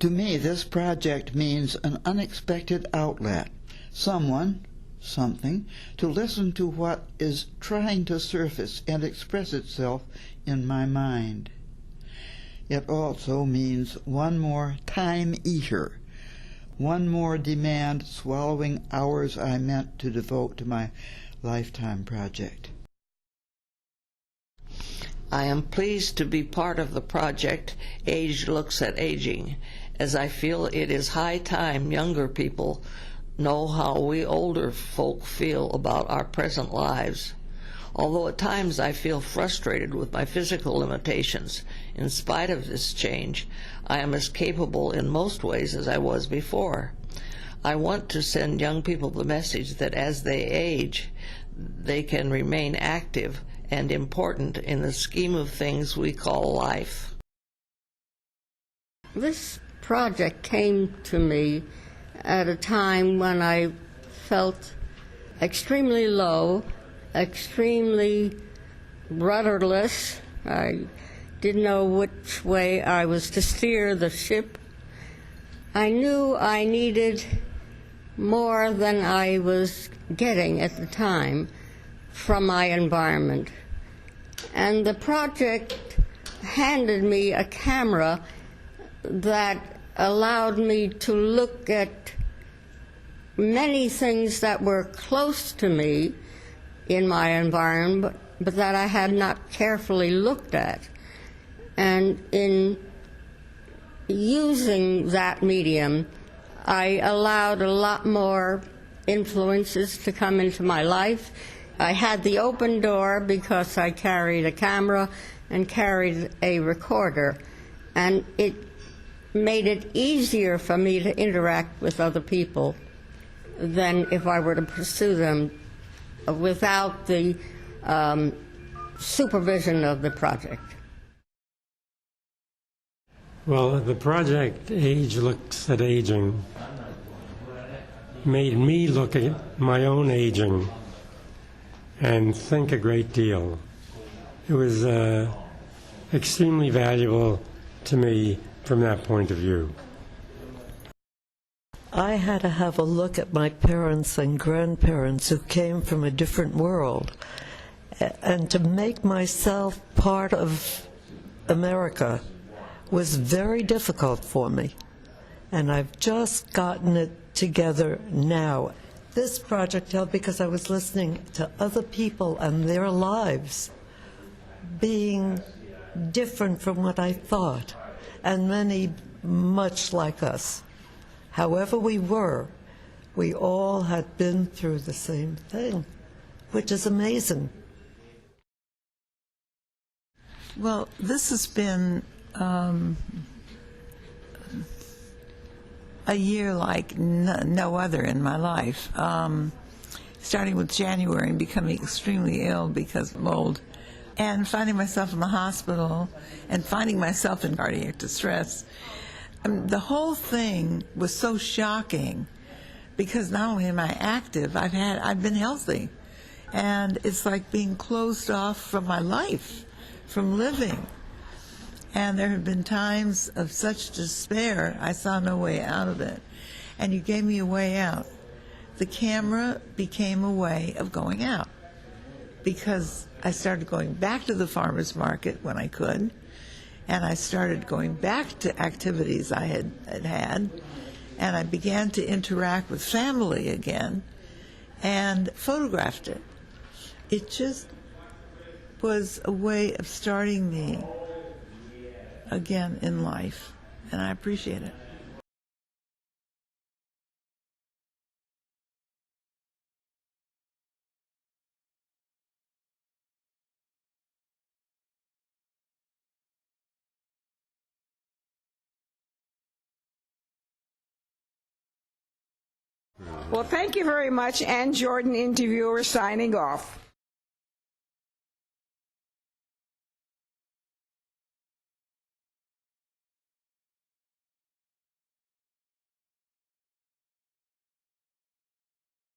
To me, this project means an unexpected outlet, someone, something, to listen to what is trying to surface and express itself in my mind. It also means one more time eater, one more demand swallowing hours I meant to devote to my lifetime project. I am pleased to be part of the project Age Looks at Aging, as I feel it is high time younger people know how we older folk feel about our present lives. Although at times I feel frustrated with my physical limitations, in spite of this change, I am as capable in most ways as I was before. I want to send young people the message that as they age, they can remain active and important in the scheme of things we call life. This project came to me at a time when I felt extremely low, extremely rudderless. I didn't know which way I was to steer the ship. I knew I needed more than I was getting at the time from my environment. And the project handed me a camera that allowed me to look at many things that were close to me in my environment, but that I had not carefully looked at. And in using that medium, I allowed a lot more influences to come into my life. I had the open door because I carried a camera and carried a recorder, and it made it easier for me to interact with other people than if I were to pursue them without the supervision of the project. Well, the project Age Looks at Aging made me look at my own aging and think a great deal. It was extremely valuable to me from that point of view. I had to have a look at my parents and grandparents who came from a different world, and to make myself part of America was very difficult for me, and I've just gotten it together now. This project helped because I was listening to other people and their lives being different from what I thought, and many much like us. However we were, we all had been through the same thing, which is amazing. Well, this has been a year like no other in my life. Starting with January and becoming extremely ill because of mold, and finding myself in the hospital and finding myself in cardiac distress. The whole thing was so shocking because not only am I active, I've been healthy, and it's like being closed off from my life, from living. And there have been times of such despair, I saw no way out of it. And you gave me a way out. The camera became a way of going out, because I started going back to the farmer's market when I could, and I started going back to activities I had, and I began to interact with family again and photographed it. It just was a way of starting me again in life, and I appreciate it. Well, thank you very much. Ann Jordan, interviewer, signing off.